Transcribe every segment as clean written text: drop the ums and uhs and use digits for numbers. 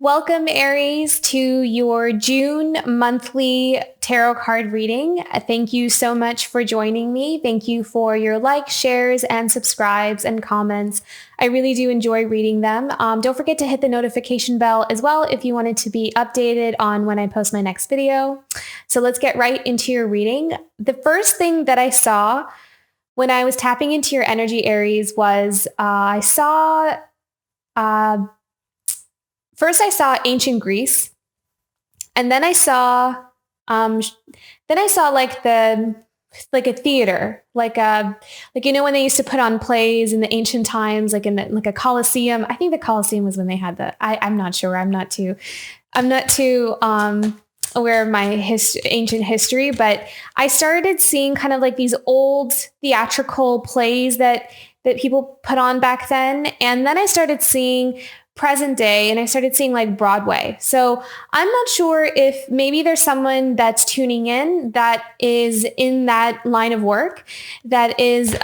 Welcome, Aries, to your June monthly tarot card reading. Thank you so much for joining me. Thank you for your likes, shares, and subscribes and comments. I really do enjoy reading them. Don't forget to hit the notification bell as well if you wanted to be updated on when I post my next video. So let's get right into your reading. The first thing that I saw when I was tapping into your energy, Aries, was First, I saw ancient Greece, and then I saw like a theater, like when they used to put on plays in the ancient times, like in a Colosseum. I think the Colosseum was when they had I'm not sure. I'm not too aware of my ancient history, but I started seeing kind of like these old theatrical plays that people put on back then, and then I started seeing present day, and I started seeing like Broadway. So I'm not sure if maybe there's someone that's tuning in that is in that line of work, that is,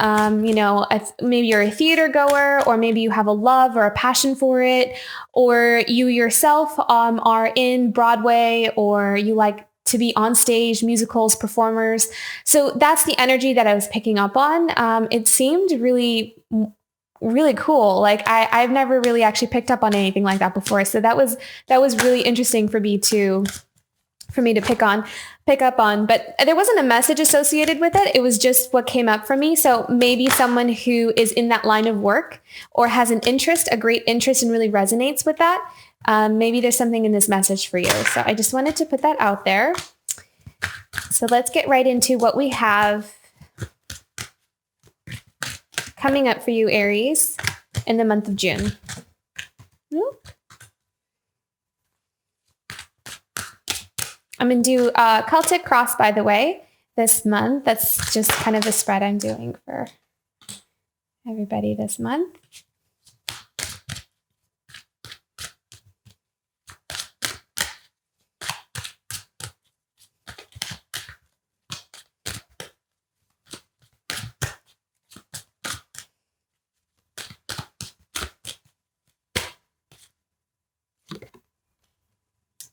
maybe you're a theater goer, or maybe you have a love or a passion for it, or you yourself are in Broadway, or you like to be on stage, musicals, performers. So that's the energy that I was picking up on. It seemed really cool. Like I've never really actually picked up on anything like that before. So that was really interesting for me to pick up on, but there wasn't a message associated with it. It was just what came up for me. So maybe someone who is in that line of work or has a great interest and really resonates with that. Maybe there's something in this message for you. So I just wanted to put that out there. So let's get right into what we have coming up for you, Aries, in the month of June. I'm going to do Celtic Cross, by the way, this month. That's just kind of the spread I'm doing for everybody this month.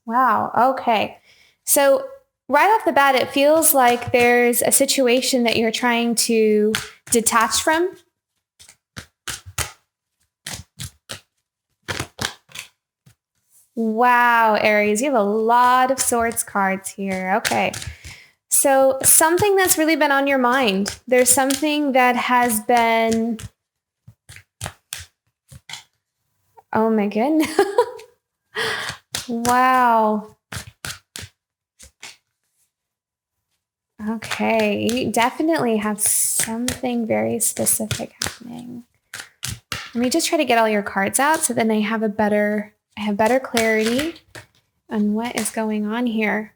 Wow. Okay. So right off the bat, it feels like there's a situation that you're trying to detach from. Wow, Aries, you have a lot of Swords cards here. Okay. So something that's really been on your mind. There's something that has been... Oh my goodness. Wow. Okay, you definitely have something very specific happening. Let me just try to get all your cards out so then I have better clarity on what is going on here.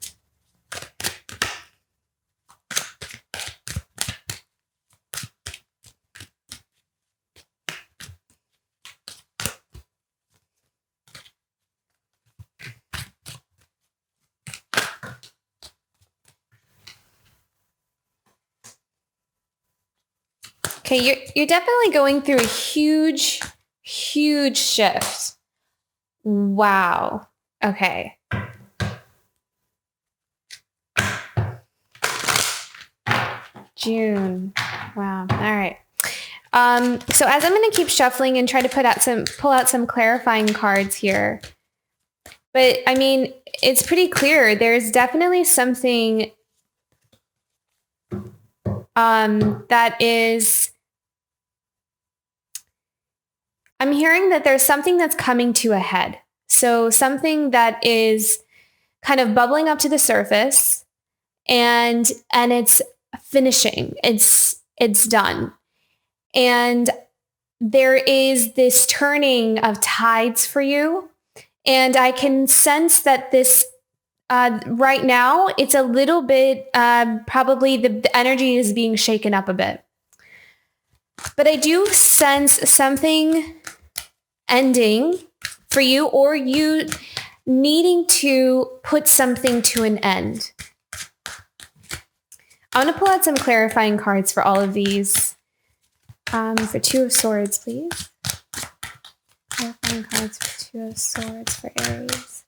Okay, you're definitely going through a huge shift. Wow. Okay. June. Wow. All right. So as I'm going to keep shuffling and try to pull out some clarifying cards here. But I mean, it's pretty clear. There's definitely something that is... I'm hearing that there's something that's coming to a head. So something that is kind of bubbling up to the surface, and it's finishing. It's done. And there is this turning of tides for you. And I can sense that this right now, it's a little bit, probably the energy is being shaken up a bit. But I do sense something ending for you, or you needing to put something to an end. I want to pull out some clarifying cards for all of these. For Two of Swords, please. Clarifying cards for Two of Swords for Aries.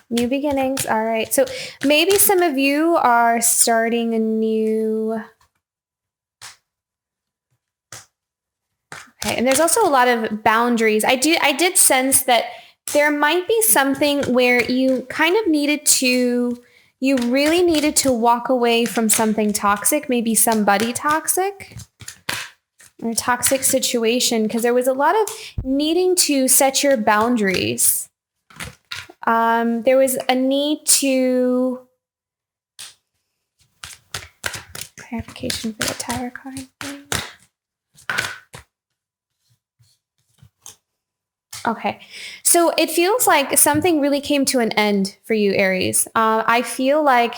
New beginnings. All right. So maybe some of you are starting a new... Okay. And there's also a lot of boundaries. I did sense that there might be something where you kind of you really needed to walk away from something toxic, maybe somebody toxic or a toxic situation, because there was a lot of needing to set your boundaries. There was a need to... Clarification for the Tower card. Okay. So it feels like something really came to an end for you, Aries. I feel like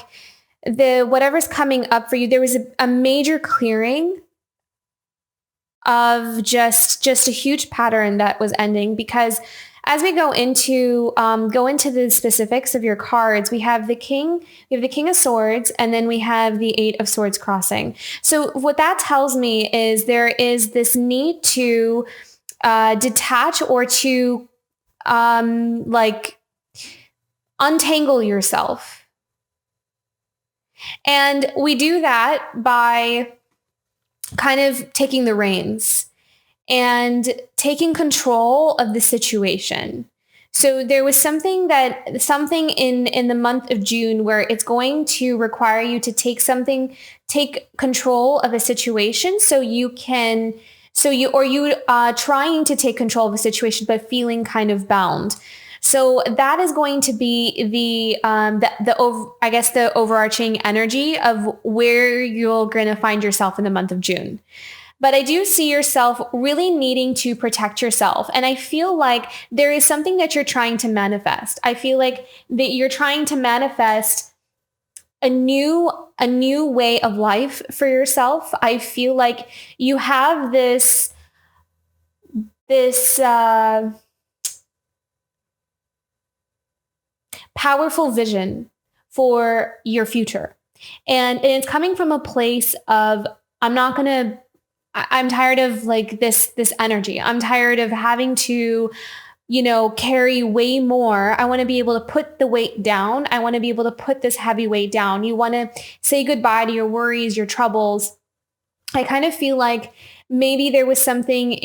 whatever's coming up for you, there was a major clearing of just a huge pattern that was ending, because as we go into the specifics of your cards, we have the King of Swords, and then we have the Eight of Swords crossing. So what that tells me is there is this need to detach or to untangle yourself. And we do that by kind of taking the reins and taking control of the situation. So there was something in the month of June where it's going to require you to take control of a situation, trying to take control of a situation, but feeling kind of bound. So that is going to be the overarching energy of where you're going to find yourself in the month of June. But I do see yourself really needing to protect yourself. And I feel like there is something that you're trying to manifest. I feel like that you're trying to manifest a new way of life for yourself. I feel like you have this powerful vision for your future. And it's coming from a place of, I'm tired of like this energy. I'm tired of having to, carry way more. I want to be able to put the weight down. I want to be able to put this heavy weight down. You want to say goodbye to your worries, your troubles. I kind of feel like maybe there was something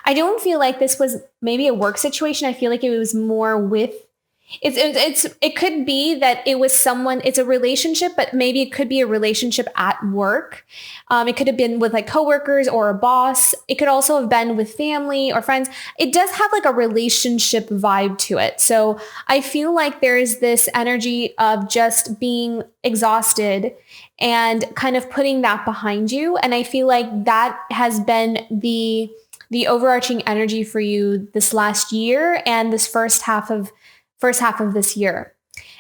I don't feel like this was maybe a work situation. I feel like it was more with, it could be that it was someone, it's a relationship, but maybe it could be a relationship at work. It could have been with like coworkers or a boss. It could also have been with family or friends. It does have like a relationship vibe to it. So I feel like there is this energy of just being exhausted and kind of putting that behind you. And I feel like that has been the overarching energy for you this last year and this first half of this year.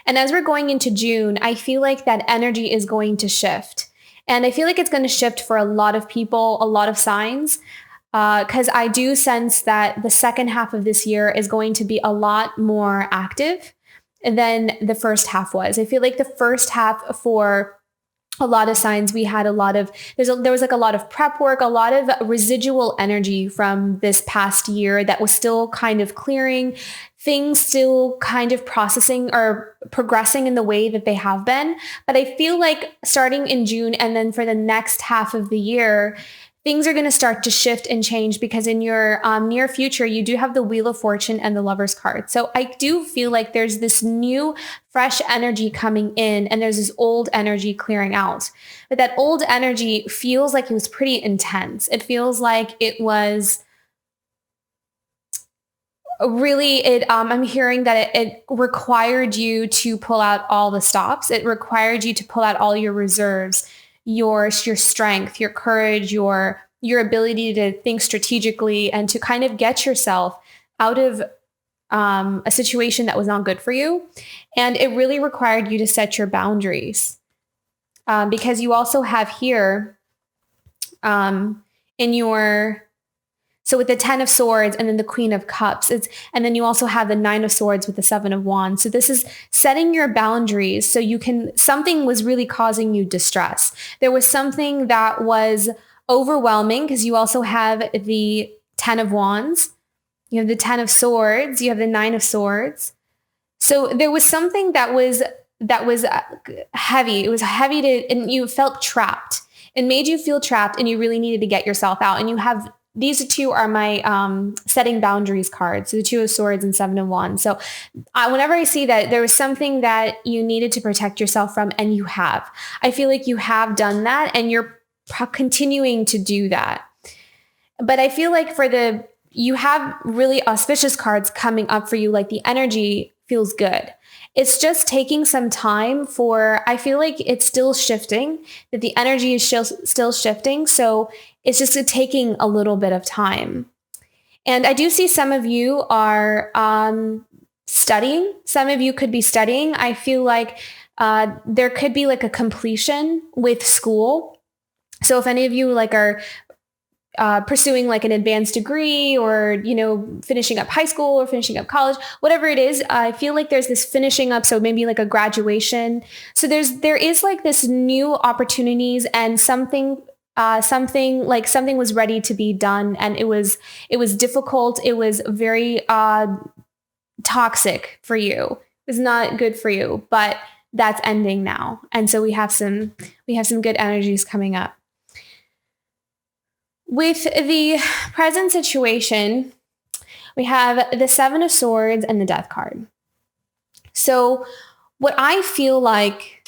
And as we're going into June, I feel like that energy is going to shift. And I feel like it's going to shift for a lot of people, a lot of signs, because I do sense that the second half of this year is going to be a lot more active than the first half was. I feel like the first half for a lot of signs, we had there was like a lot of prep work, a lot of residual energy from this past year that was still kind of clearing, things still kind of processing or progressing in the way that they have been. But I feel like starting in June and then for the next half of the year, things are going to start to shift and change, because in your near future, you do have the Wheel of Fortune and the Lover's card. So I do feel like there's this new, fresh energy coming in, and there's this old energy clearing out. But that old energy feels like it was pretty intense. It feels like it was really, I'm hearing that it required you to pull out all the stops. It required you to pull out all your reserves, your strength, your courage, your ability to think strategically and to kind of get yourself out of a situation that was not good for you. And it really required you to set your boundaries, because you also have here in your So with the 10 of Swords and then the Queen of Cups, and then you also have the 9 of Swords with the 7 of Wands. So this is setting your boundaries so something was really causing you distress. There was something that was overwhelming because you also have the 10 of Wands, you have the 10 of Swords, you have the 9 of Swords. So there was something that was heavy. It was heavy and you felt trapped. It made you feel trapped and you really needed to get yourself out. And you have, these two are my setting boundaries cards. So the 2 of Swords and 7 of Wands. So whenever I see that there was something that you needed to protect yourself from, and you have, I feel like you have done that and you're continuing to do that. But I feel like you have really auspicious cards coming up for you. Like the energy feels good. It's just taking some time I feel like it's still shifting, that the energy is still shifting. So it's just taking a little bit of time. And I do see some of you are studying. Some of you could be studying. I feel like there could be like a completion with school. So if any of you like are pursuing like an advanced degree or, finishing up high school or finishing up college, whatever it is, I feel like there's this finishing up. So maybe like a graduation. So there is like this new opportunities and something was ready to be done. And it was difficult. It was very toxic for you. It was not good for you, but that's ending now. And so we have some good energies coming up. With the present situation, we have the 7 of Swords and the Death card. So what I feel like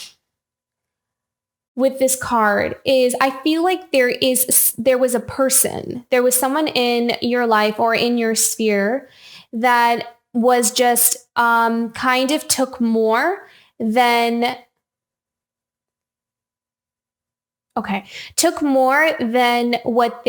with this card is I feel like there was a person, there was someone in your life or in your sphere that was just kind of took more than what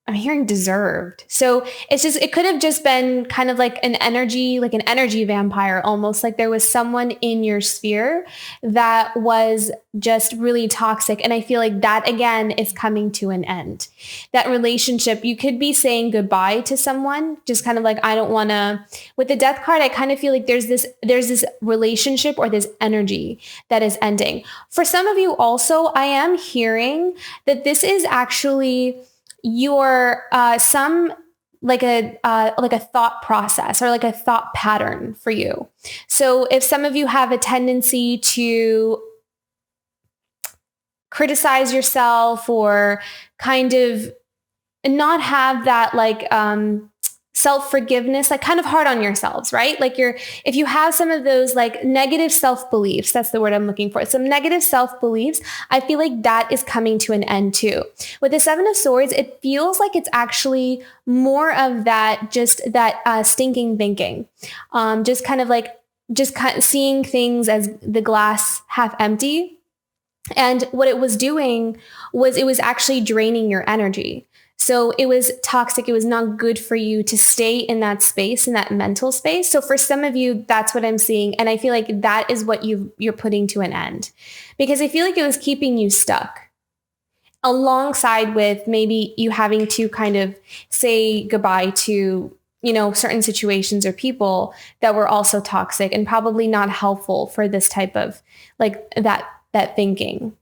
I'm hearing deserved. So it could have just been kind of like an energy vampire, almost like there was someone in your sphere that was just really toxic. And I feel like that again is coming to an end. That relationship, you could be saying goodbye to someone, just kind of like, I don't want to, with the Death card, I kind of feel like there's this relationship or this energy that is ending. For some of you also, I am hearing that this is actually your some like a thought process or like a thought pattern for you. So if some of you have a tendency to criticize yourself or kind of not have that like self-forgiveness, like kind of hard on yourselves, right? Like if you have some of those like negative self-beliefs, that's the word I'm looking for, some negative self-beliefs, I feel like that is coming to an end too. With the 7 of Swords, it feels like it's actually more of that, just that stinking thinking, just kind of seeing things as the glass half empty. And what it was doing was it was actually draining your energy. So it was toxic. It was not good for you to stay in that space, in that mental space. So for some of you, that's what I'm seeing. And I feel like that is what you're putting to an end, because I feel like it was keeping you stuck alongside with maybe you having to kind of say goodbye to, certain situations or people that were also toxic and probably not helpful for this type of like that thinking.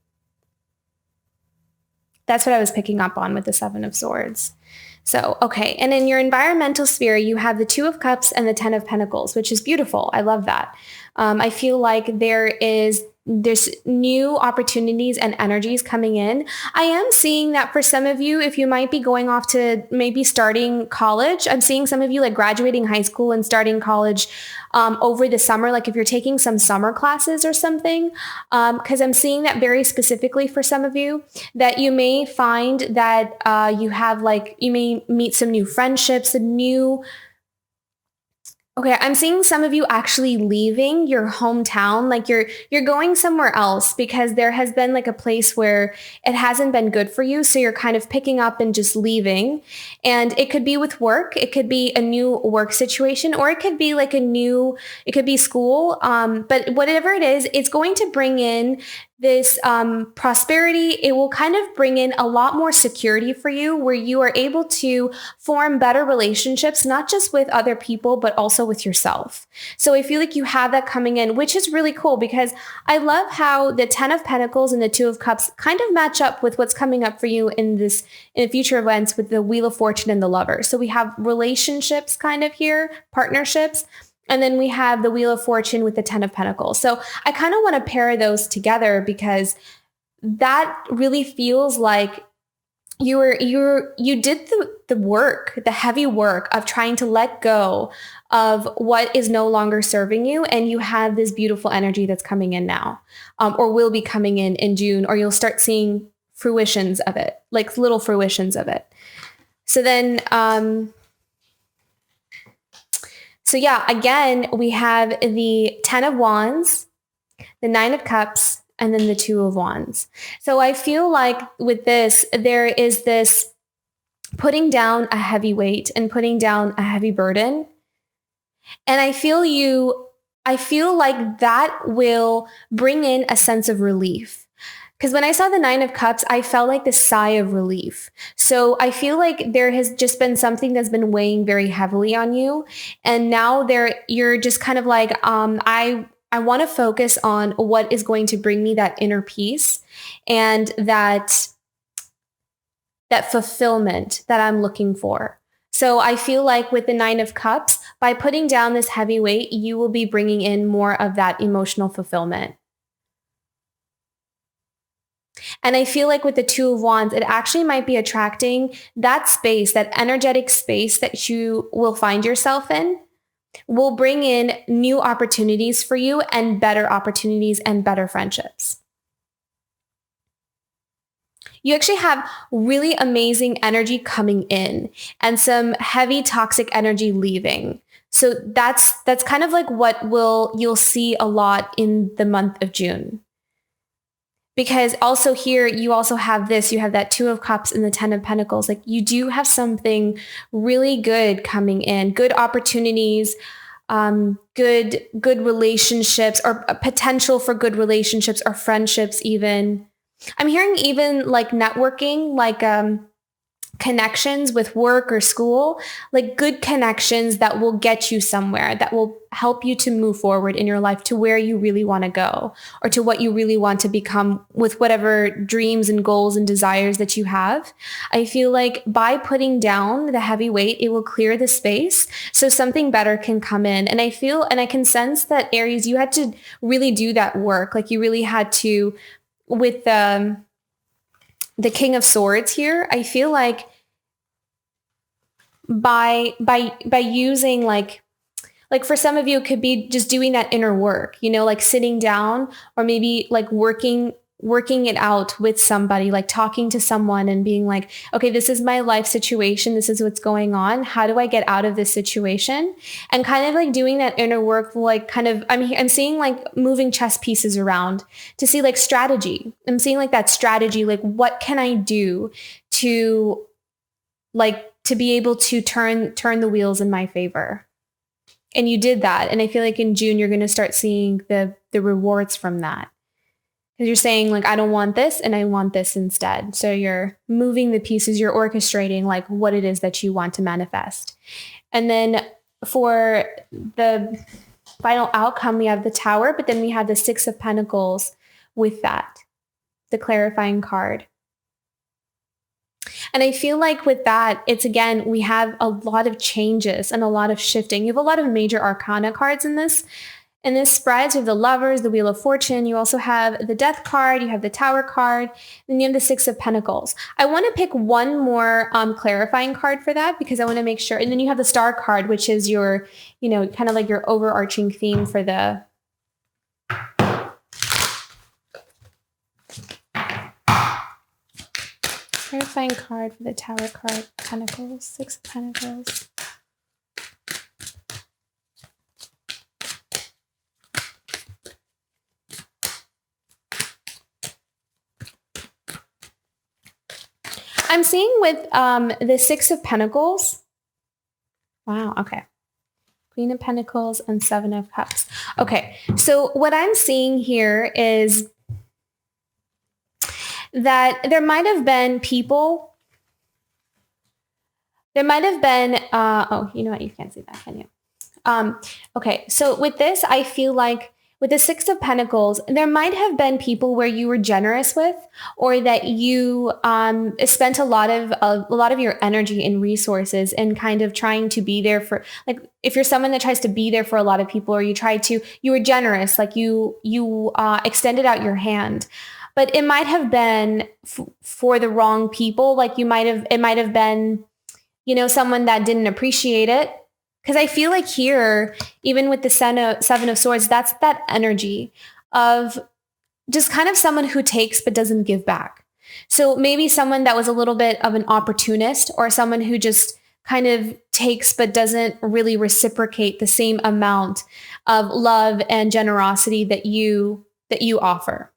That's what I was picking up on with the 7 of Swords. So, okay. And in your environmental sphere, you have the 2 of Cups and the 10 of Pentacles, which is beautiful. I love that. I feel like there's new opportunities and energies coming in. I am seeing that for some of you, if you might be going off to maybe starting college, I'm seeing some of you like graduating high school and starting college over the summer, like if you're taking some summer classes or something, because I'm seeing that very specifically for some of you, that you may find that you may meet some new friendships, Okay, I'm seeing some of you actually leaving your hometown, like you're going somewhere else because there has been like a place where it hasn't been good for you. So you're kind of picking up and just leaving. And it could be with work. It could be a new work situation, or it could be like it could be school. But whatever it is, it's going to bring in this prosperity. It will kind of bring in a lot more security for you, where you are able to form better relationships, not just with other people, but also with yourself. So I feel like you have that coming in, which is really cool, because I love how the 10 of Pentacles and the 2 of Cups kind of match up with what's coming up for you in future events with the Wheel of Fortune and the Lover. So we have relationships kind of here, partnerships. And then we have the Wheel of Fortune with the 10 of Pentacles. So I kind of want to pair those together, because that really feels like you did the work, the heavy work of trying to let go of what is no longer serving you. And you have this beautiful energy that's coming in now, or will be coming in June, or you'll start seeing fruitions of it, like little fruitions of it. So then, so yeah, again, we have the 10 of Wands, the 9 of Cups, and then the 2 of Wands. So I feel like with this, there is this putting down a heavy weight and putting down a heavy burden. And I feel like that will bring in a sense of relief. Because when I saw the 9 of Cups, I felt like this sigh of relief. So I feel like there has just been something that's been weighing very heavily on you. And now you're just kind of like, I want to focus on what is going to bring me that inner peace and that fulfillment that I'm looking for. So I feel like with the 9 of Cups, by putting down this heavy weight, you will be bringing in more of that emotional fulfillment. And I feel like with the 2 of Wands, it actually might be attracting that space, that energetic space that you will find yourself in, will bring in new opportunities for you and better opportunities and better friendships. You actually have really amazing energy coming in and some heavy toxic energy leaving. So that's kind of like what you'll see a lot in the month of June. Because also here, you also have you have that 2 of Cups and the 10 of Pentacles. Like you do have something really good coming in, good opportunities, good relationships, or a potential for good relationships or friendships even. I'm hearing even like networking, like connections with work or school, like good connections that will get you somewhere, that will help you to move forward in your life to where you really want to go, or to what you really want to become with whatever dreams and goals and desires that you have. I feel like by putting down the heavy weight, it will clear the space so something better can come in. And I feel, and I can sense that Aries, you had to really do that work. Like you really had to, with the King of Swords here, I feel like by using like for some of you, it could be just doing that inner work, like sitting down, or maybe like working it out with somebody, like talking to someone and being like, okay, this is my life situation. This is what's going on. How do I get out of this situation? And kind of like doing that inner work, like kind of, I'm seeing like moving chess pieces around to see like strategy. I'm seeing like that strategy, like what can I do to be able to turn the wheels in my favor? And you did that. And I feel like in June, you're going to start seeing the rewards from that. Because you're saying like, I don't want this and I want this instead. So you're moving the pieces, you're orchestrating like what it is that you want to manifest. And then for the final outcome, we have the Tower, but then we have the 6 of Pentacles with that, the clarifying card. And I feel like with that, it's again, we have a lot of changes and a lot of shifting. You have a lot of major arcana cards in this spread. So you have the Lovers, the Wheel of Fortune. You also have the Death card. You have the Tower card. Then you have the 6 of Pentacles. I want to pick one more clarifying card for that, because I want to make sure. And then you have the Star card, which is your, kind of like your overarching theme for the clarifying card for the Tower card, Pentacles, 6 of Pentacles. I'm seeing with the 6 of Pentacles. Wow, okay. Queen of Pentacles and 7 of Cups. Okay, so what I'm seeing here is that there might have been people, oh, you know what? You can't see that, can you? Okay, so with this, I feel like with the Six of Pentacles, there might have been people where you were generous with, or that you spent a lot of your energy and resources in kind of trying to be there for, like, if you're someone that tries to be there for a lot of people, or you were generous, like you extended out your hand. But it might have been for the wrong people. Like it might have been, someone that didn't appreciate it. Because I feel like here, even with the Seven of Swords, that's that energy of just kind of someone who takes but doesn't give back. So maybe someone that was a little bit of an opportunist, or someone who just kind of takes but doesn't really reciprocate the same amount of love and generosity that you offer.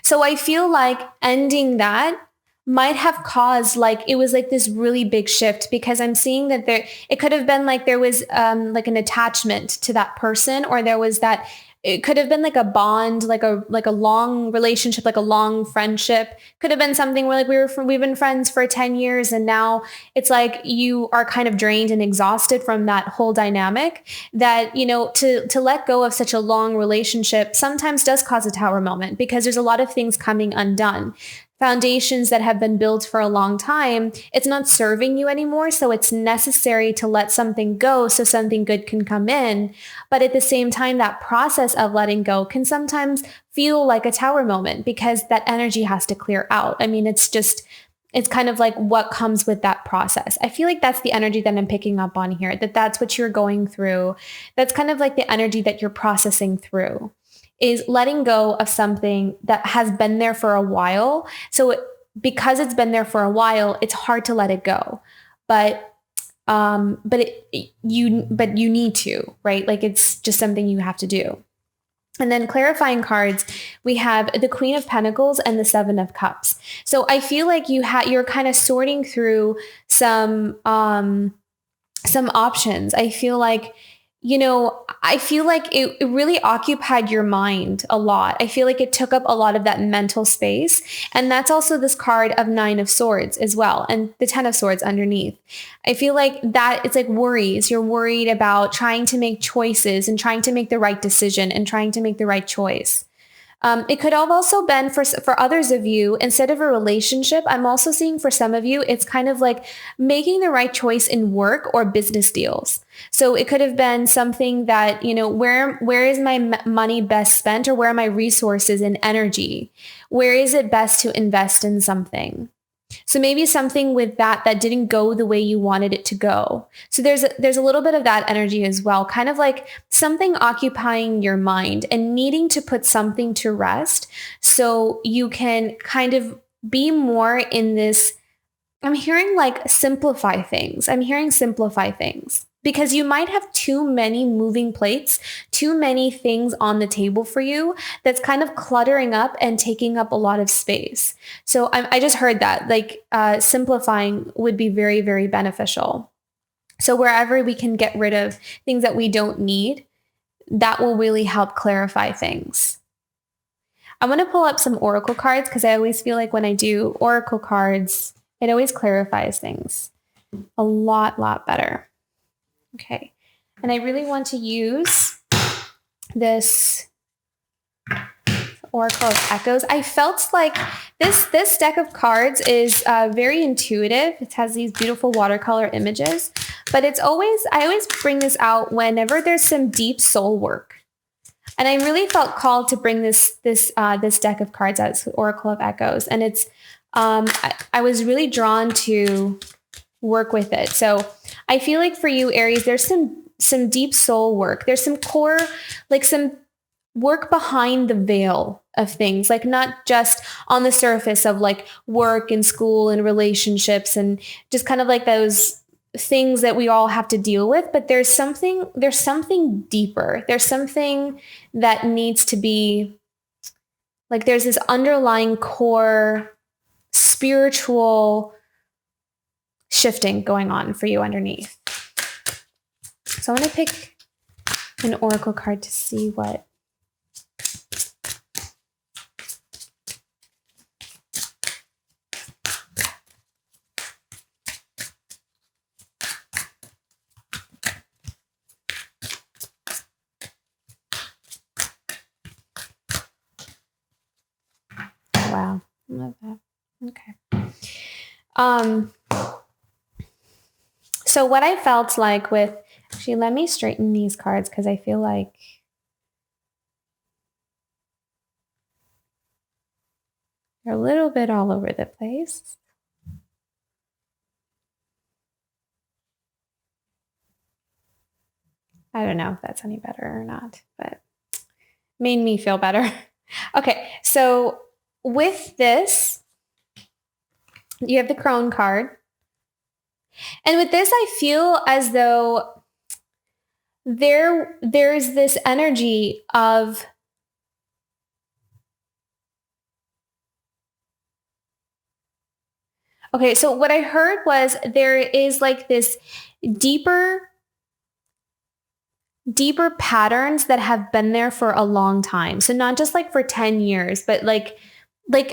So I feel like ending that might have caused, like, it was like this really big shift, because I'm seeing that it could have been like there was like an attachment to that person, or there was that, it could have been like a bond, like a long relationship, like a long friendship. Could have been something where like we've been friends for 10 years, and now it's like you are kind of drained and exhausted from that whole dynamic, that, to let go of such a long relationship sometimes does cause a tower moment, because there's a lot of things coming undone. Foundations that have been built for a long time, it's not serving you anymore. So it's necessary to let something go so something good can come in. But at the same time, that process of letting go can sometimes feel like a tower moment, because that energy has to clear out. I mean, it's kind of like what comes with that process. I feel like that's the energy that I'm picking up on here, that's what you're going through. That's kind of like the energy that you're processing through, is letting go of something that has been there for a while. So because it's been there for a while, it's hard to let it go. But you need to, right? Like, it's just something you have to do. And then clarifying cards, we have the Queen of Pentacles and the Seven of Cups. So I feel like you're kind of sorting through some options. I feel like, it really occupied your mind a lot. I feel like it took up a lot of that mental space. And that's also this card of Nine of Swords as well, and the Ten of Swords underneath. I feel like that it's like worries. You're worried about trying to make choices and trying to make the right decision and trying to make the right choice. It could have also been for others of you, instead of a relationship, I'm also seeing for some of you, it's kind of like making the right choice in work or business deals. So it could have been something that, where is my money best spent, or where are my resources and energy? Where is it best to invest in something? So maybe something with that didn't go the way you wanted it to go. So there's a little bit of that energy as well, kind of like something occupying your mind and needing to put something to rest so you can kind of be more in this. I'm hearing like simplify things. Because you might have too many moving plates, too many things on the table for you that's kind of cluttering up and taking up a lot of space. So I just heard that, like, simplifying would be very, very beneficial. So wherever we can get rid of things that we don't need, that will really help clarify things. I want to pull up some oracle cards, because I always feel like when I do oracle cards, it always clarifies things a lot better. Okay. And I really want to use this Oracle of Echoes. I felt like this deck of cards is very intuitive. It has these beautiful watercolor images, but I always bring this out whenever there's some deep soul work. And I really felt called to bring this deck of cards out. It's Oracle of Echoes. And it's, I was really drawn to work with it. So I feel like for you, Aries, there's some deep soul work. There's some core, like some work behind the veil of things, like not just on the surface of like work and school and relationships and just kind of like those things that we all have to deal with. But there's something deeper. There's something that needs to be, like, there's this underlying core spiritual shifting going on for you underneath. So I want to pick an oracle card to see what. wow. I love that. Okay. So what I felt like with, actually, let me straighten these cards because I feel like they're a little bit all over the place. I don't know if that's any better or not, but made me feel better. Okay, so with this, you have the Crone card. And with this, I feel as though there's this energy of, okay, so what I heard was there is like this deeper patterns that have been there for a long time. So not just like for 10 years, but like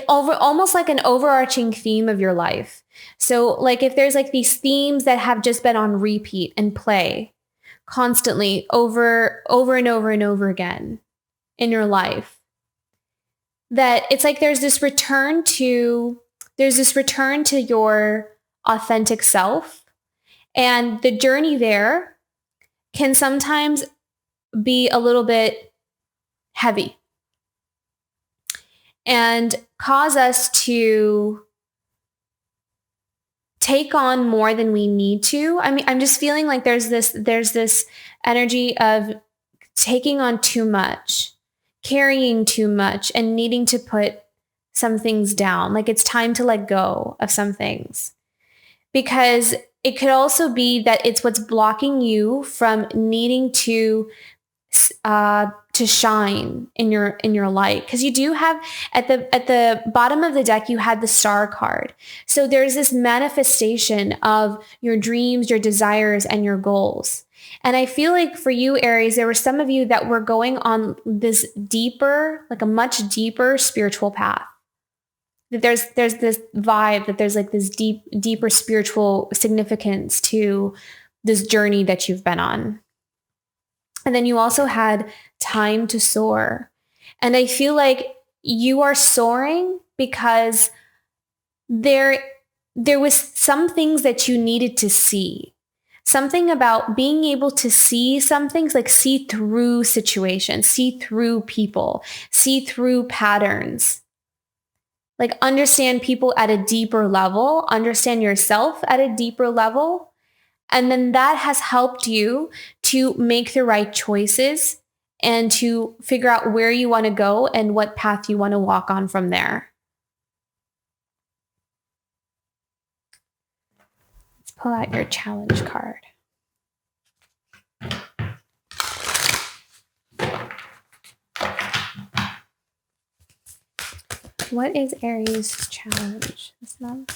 over almost like an overarching theme of your life. So like if there's like these themes that have just been on repeat and play constantly over and over and over again in your life, that it's like there's this return to your authentic self, and the journey there can sometimes be a little bit heavy and cause us to take on more than we need to. I mean, I'm just feeling like there's this energy of taking on too much, carrying too much, and needing to put some things down. Like it's time to let go of some things, because it could also be that it's what's blocking you from needing to shine in your light. Because you do have at the bottom of the deck, you had the Star card. So there's this manifestation of your dreams, your desires, and your goals. And I feel like for you, Aries, there were some of you that were going on this deeper, like a much deeper spiritual path. That there's this vibe that there's like this deeper spiritual significance to this journey that you've been on. And then you also had time to soar. And I feel like you are soaring because there was some things that you needed to see. Something about being able to see some things, like see through situations, see through people, see through patterns. Like understand people at a deeper level, understand yourself at a deeper level. And then that has helped you to make the right choices and to figure out where you want to go and what path you want to walk on from there. Let's pull out your challenge card. What is Aries' challenge this month?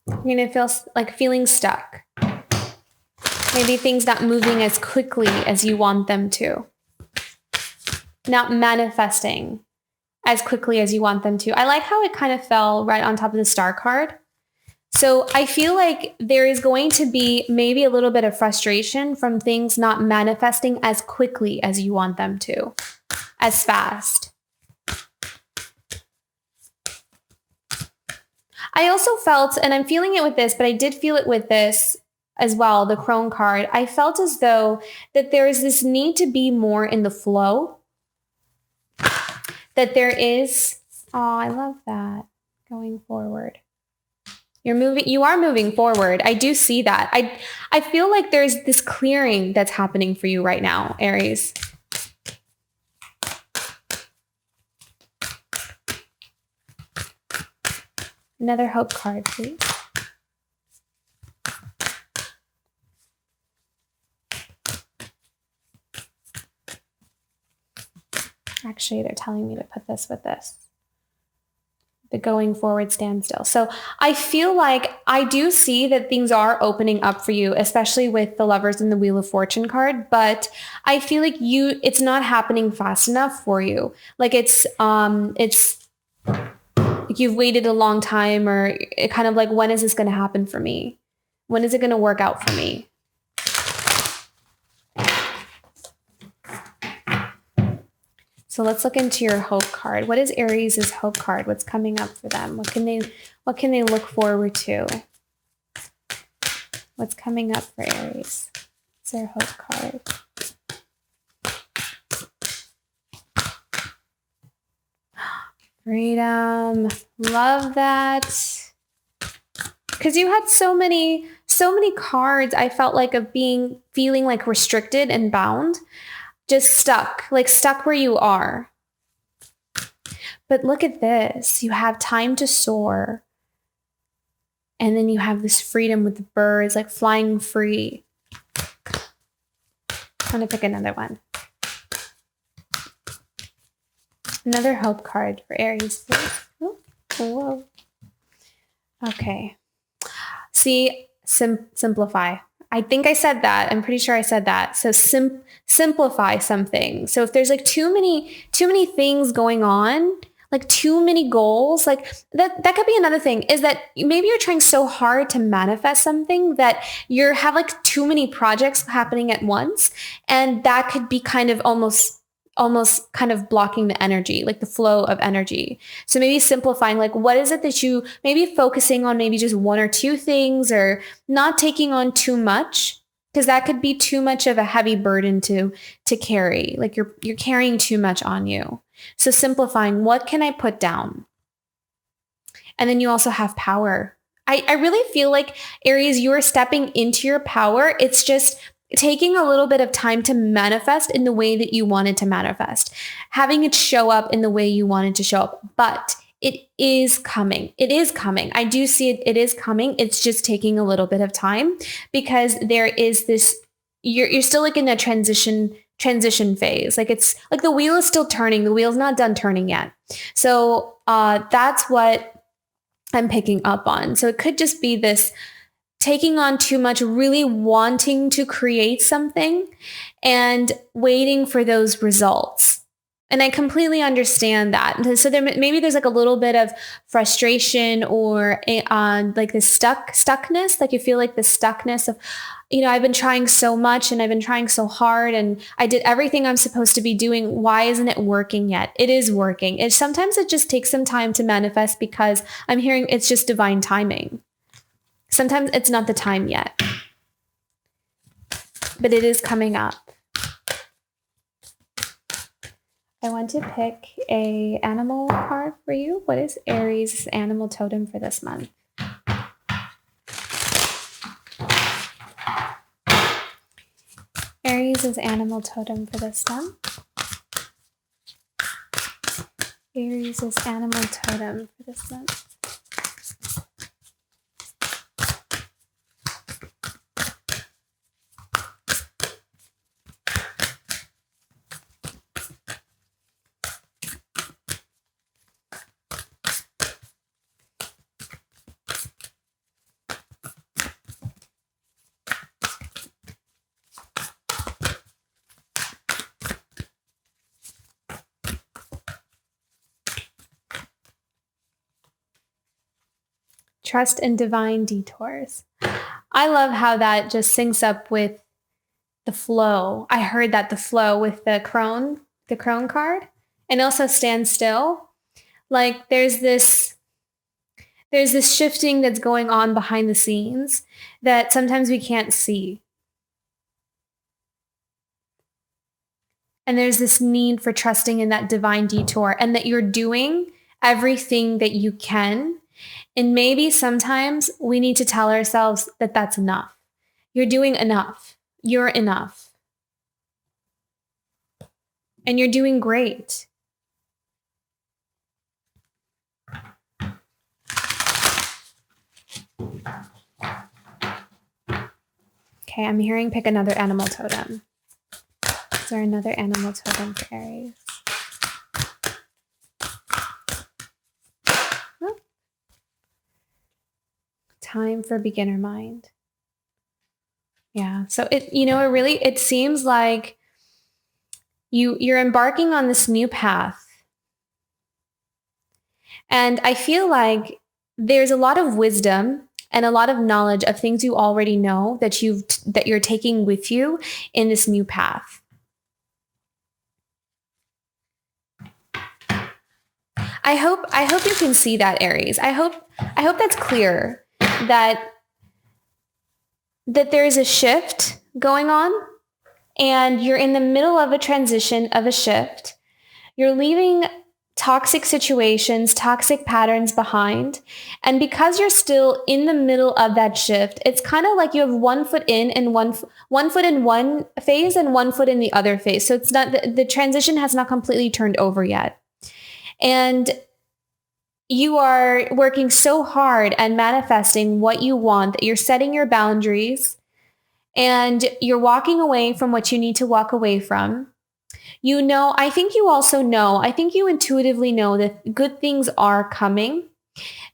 You're going to feel like feeling stuck. Maybe things not moving as quickly as you want them to. Not manifesting as quickly as you want them to. I like how it kind of fell right on top of the Star card. So I feel like there is going to be maybe a little bit of frustration from things not manifesting as quickly as you want them to, as fast. I also felt, and I'm feeling it with this, but I did feel it with this as well, the Crone card. I felt as though that there is this need to be more in the flow. That there is, oh, I love that, going forward. You are moving forward. I do see that. I feel like there's this clearing that's happening for you right now, Aries. Another hope card, please. Actually, they're telling me to put this with this. the going forward standstill. So I feel like I do see that things are opening up for you, especially with the Lovers and the Wheel of Fortune card, but I feel like it's not happening fast enough for you. Like it's like you've waited a long time, or it kind of like, when is this going to happen for me? When is it going to work out for me? So let's look into your hope card. What is Aries' hope card? What's coming up for them? What can they look forward to? What's coming up for Aries? It's their hope card. Freedom. Love that. Because you had so many cards, I felt like, of feeling like restricted and bound. Just stuck where you are. But look at this. You have time to soar. And then you have this freedom with the birds, like flying free. I'm going to pick another one. Another hope card for Aries. Oh, whoa. Okay. See, simplify. I think I said that. I'm pretty sure I said that. So simplify something. So if there's like too many things going on, like too many goals, like that could be another thing, is that maybe you're trying so hard to manifest something that you have like too many projects happening at once. And that could be kind of almost kind of blocking the energy, like the flow of energy. So maybe simplifying, like, what is it that you maybe focusing on, maybe just one or two things, or not taking on too much, because that could be too much of a heavy burden to carry. Like you're carrying too much on you. So simplifying, what can I put down? And then you also have power. I really feel like, Aries, you are stepping into your power. It's just taking a little bit of time to manifest in the way that you wanted to manifest, having it show up in the way you wanted to show up. But it is coming. It is coming. I do see it. It is coming. It's just taking a little bit of time, because there is this, you're still like in a transition phase. Like it's like the wheel is still turning. The wheel's not done turning yet. So that's what I'm picking up on. So it could just be this taking on too much, really wanting to create something and waiting for those results. And I completely understand that. So maybe there's like a little bit of frustration, or like this stuckness, like you feel like the stuckness of, I've been trying so much and I've been trying so hard and I did everything I'm supposed to be doing. Why isn't it working yet? It is working. Sometimes it just takes some time to manifest, because I'm hearing it's just divine timing. Sometimes it's not the time yet, but it is coming up. I want to pick an animal card for you. What is Aries' animal totem for this month? Aries' animal totem for this month. Aries' animal totem for this month. Trust in divine detours. I love how that just syncs up with the flow. I heard that the flow with the crone card, and also stand still. Like there's this shifting that's going on behind the scenes that sometimes we can't see. And there's this need for trusting in that divine detour, and that you're doing everything that you can. And maybe sometimes we need to tell ourselves that that's enough. You're doing enough. You're enough. And you're doing great. Okay, I'm hearing pick another animal totem. Is there another animal totem for Aries? Oh, Time for beginner mind. Yeah. So it seems like you're embarking on this new path. And I feel like there's a lot of wisdom and a lot of knowledge of things you already know that you're taking with you in this new path. I hope you can see that, Aries. I hope that's clear that there's a shift going on and you're in the middle of a transition of a shift. You're leaving toxic situations, toxic patterns behind. And because you're still in the middle of that shift, it's kind of like you have 1 foot in and one foot in one phase and 1 foot in the other phase. So it's not, the transition has not completely turned over yet. And you are working so hard and manifesting what you want, that you're setting your boundaries and you're walking away from what you need to walk away from. I think you intuitively know that good things are coming,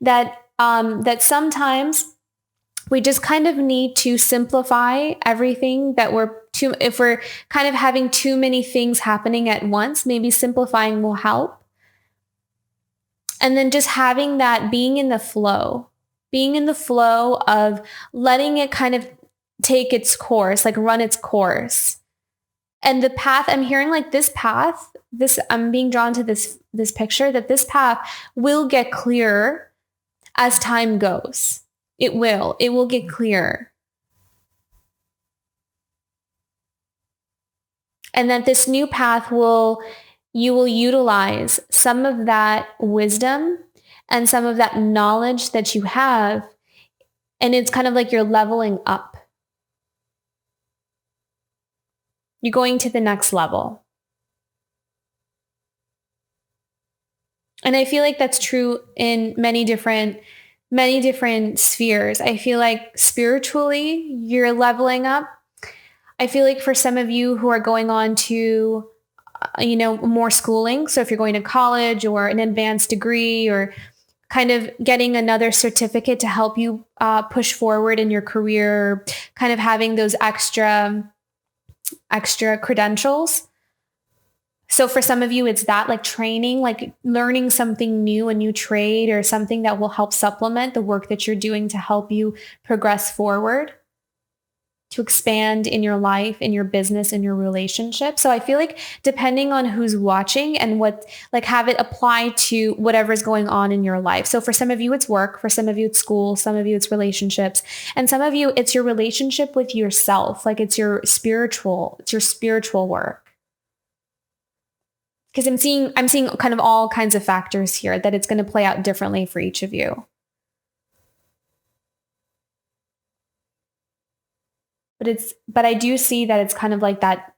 that sometimes we just kind of need to simplify everything if we're kind of having too many things happening at once, maybe simplifying will help. And then just having that being in the flow of letting it kind of take its course, like run its course. And the path, I'm hearing like this path, I'm being drawn to this picture, that this path will get clearer as time goes. It will get clearer. And that this new path you will utilize some of that wisdom and some of that knowledge that you have. And it's kind of like you're leveling up. You're going to the next level. And I feel like that's true in many different spheres. I feel like spiritually, you're leveling up. I feel like for some of you who are going on to more schooling. So if you're going to college or an advanced degree or kind of getting another certificate to help you push forward in your career, kind of having those extra credentials. So for some of you, it's that, like training, like learning something new, a new trade or something that will help supplement the work that you're doing to help you progress forward, to expand in your life, in your business, in your relationship. So I feel like depending on who's watching and have it apply to whatever's going on in your life. So for some of you, it's work. For some of you, it's school. Some of you, it's relationships. And some of you, it's your relationship with yourself. Like it's your spiritual work. Because I'm seeing kind of all kinds of factors here that it's going to play out differently for each of you. But I do see that it's kind of like that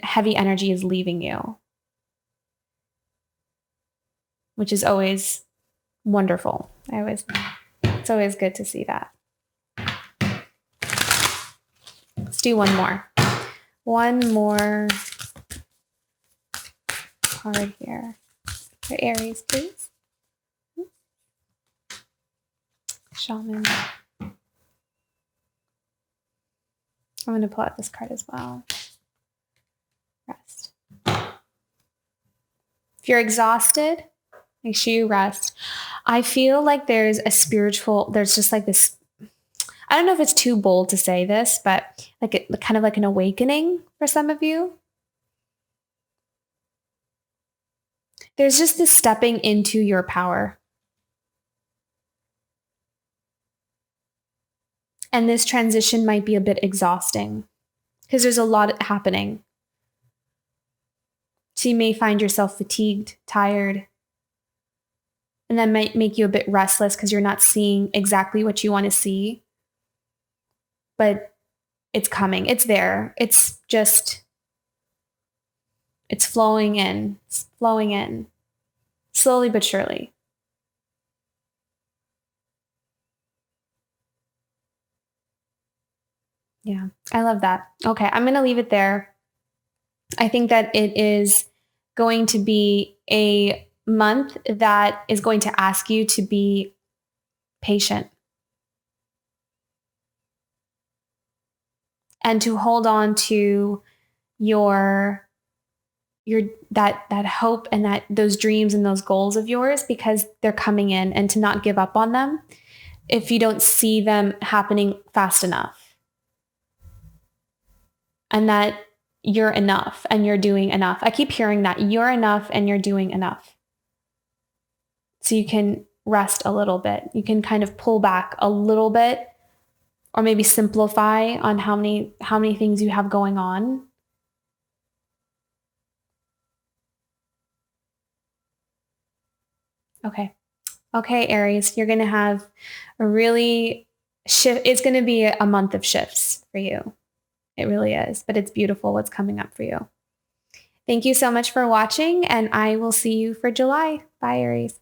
heavy energy is leaving you, which is always wonderful. It's always good to see that. Let's do one more card here for Aries, please. Shaman. I'm going to pull out this card as well. Rest. If you're exhausted, make sure you rest. I feel like there's just like this, I don't know if it's too bold to say this, but kind of like an awakening for some of you. There's just this stepping into your power. And this transition might be a bit exhausting because there's a lot happening. So you may find yourself fatigued, tired, and that might make you a bit restless because you're not seeing exactly what you want to see. But it's coming. It's there. It's flowing in. It's flowing in. Slowly but surely. Yeah, I love that. Okay, I'm going to leave it there. I think that it is going to be a month that is going to ask you to be patient. and to hold on to your that hope and that those dreams and those goals of yours, because they're coming in, and to not give up on them if you don't see them happening fast enough. And that you're enough and you're doing enough. I keep hearing that you're enough and you're doing enough. So you can rest a little bit. You can kind of pull back a little bit, or maybe simplify on how many things you have going on. Okay, Aries, you're going to have a really shift. It's going to be a month of shifts for you. It really is, but it's beautiful what's coming up for you. Thank you so much for watching, and I will see you for July. Bye, Aries.